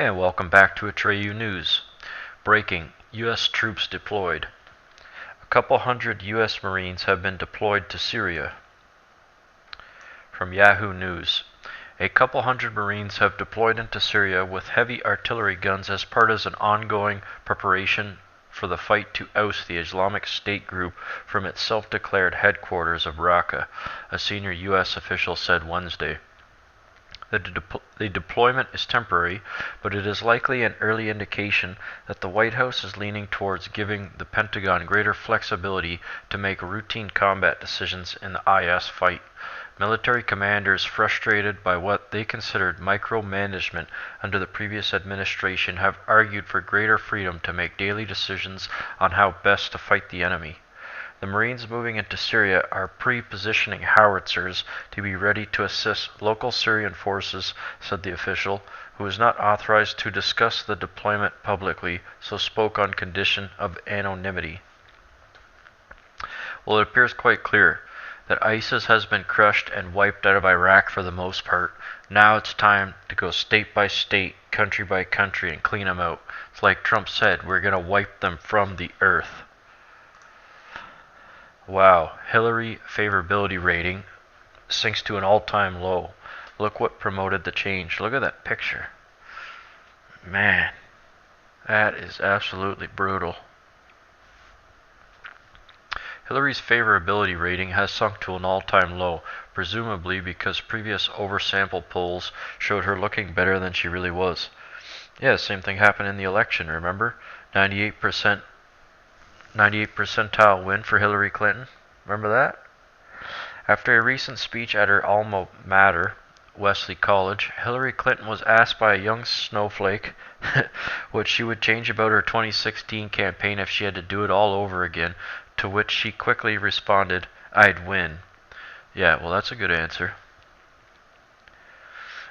And welcome back to Atreyu News. Breaking: U.S. troops deployed. A couple hundred U.S. Marines have been deployed to Syria. From Yahoo News. A couple hundred Marines have deployed into Syria with heavy artillery guns as part of an ongoing preparation for the fight to oust the Islamic State group from its self-declared headquarters of Raqqa, a senior U.S. official said Wednesday. The deployment is temporary, but it is likely an early indication that the White House is leaning towards giving the Pentagon greater flexibility to make routine combat decisions in the IS fight. Military commanders frustrated by what they considered micromanagement under the previous administration have argued for greater freedom to make daily decisions on how best to fight the enemy. The Marines moving into Syria are pre-positioning howitzers to be ready to assist local Syrian forces, said the official, who was not authorized to discuss the deployment publicly, so spoke on condition of anonymity. Well, it appears quite clear that ISIS has been crushed and wiped out of Iraq for the most part. Now it's time to go state by state, country by country, and clean them out. It's like Trump said, we're going to wipe them from the earth. Wow, Hillary favorability rating sinks to an all-time low. Look what promoted the change. Look at that picture. Man, that is absolutely brutal. Hillary's favorability rating has sunk to an all-time low, presumably because previous oversample polls showed her looking better than she really was. Yeah, same thing happened in the election, remember? 98 percentile win for Hillary Clinton. Remember that? After a recent speech at her alma mater, Wesley College, Hillary Clinton was asked by a young snowflake what she would change about her 2016 campaign if she had to do it all over again, to which she quickly responded, "I'd win." Yeah, well, that's a good answer.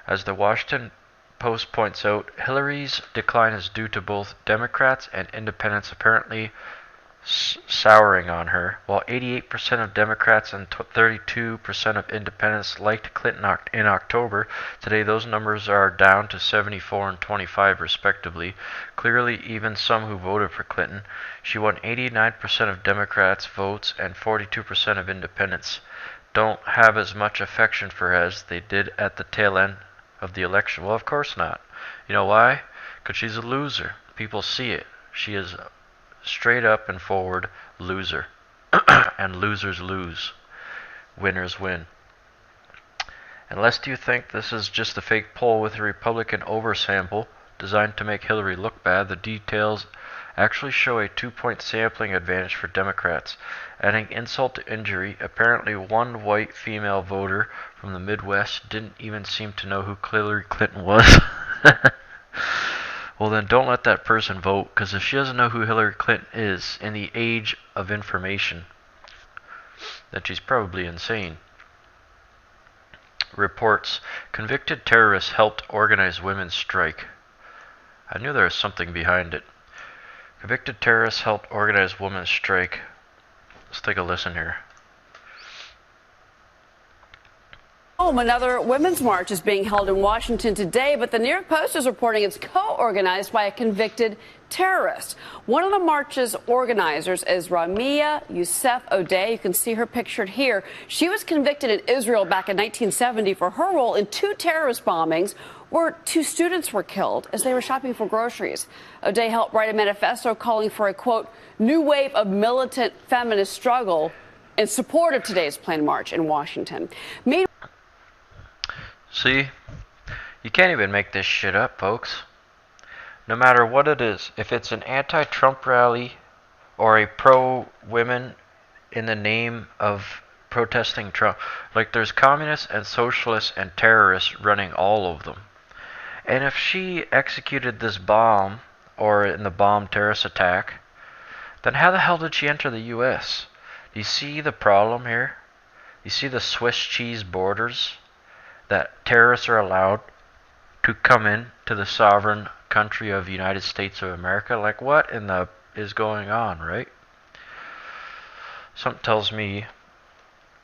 As the Washington Post points out, Hillary's decline is due to both Democrats and independents apparently souring on her. While 88% of Democrats and 32% of independents liked Clinton in October, today those numbers are down to 74 and 25 respectively. Clearly, even some who voted for Clinton. She won 89% of Democrats' votes and 42% of independents. Don't have as much affection for her as they did at the tail end of the election. Well, of course not. You know why? Because she's a loser. People see it. She is straight up and forward loser. And losers lose. Winners win. Unless you think this is just a fake poll with a Republican oversample designed to make Hillary look bad, the details actually show a 2-point sampling advantage for Democrats. Adding insult to injury, apparently one white female voter from the Midwest didn't even seem to know who Hillary Clinton was. Well, then don't let that person vote, because if she doesn't know who Hillary Clinton is in the age of information, then she's probably insane. Reports: convicted terrorists helped organize women's strike. I knew there was something behind it. Convicted terrorists helped organize women's strike. Let's take a listen here. Another women's march is being held in Washington today, but the New York Post is reporting it's co-organized by a convicted terrorist. One of the march's organizers is Ramia Youssef O'Day. You can see her pictured here. She was convicted in Israel back in 1970 for her role in 2 terrorist bombings where 2 students were killed as they were shopping for groceries. O'Day helped write a manifesto calling for a, quote, new wave of militant feminist struggle in support of today's planned march in Washington. See? You can't even make this shit up, folks. No matter what it is, if it's an anti-Trump rally or a pro-women in the name of protesting Trump, like there's communists and socialists and terrorists running all of them. And if she executed this bomb, or in the bomb terrorist attack, then how the hell did she enter the U.S.? Do you see the problem here? You see the Swiss cheese borders? That terrorists are allowed to come in to the sovereign country of the United States of America. Like, what in the is going on, right? Something tells me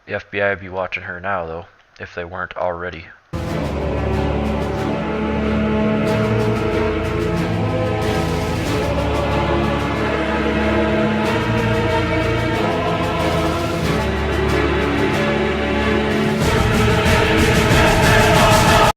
the FBI would be watching her now, though, if they weren't already.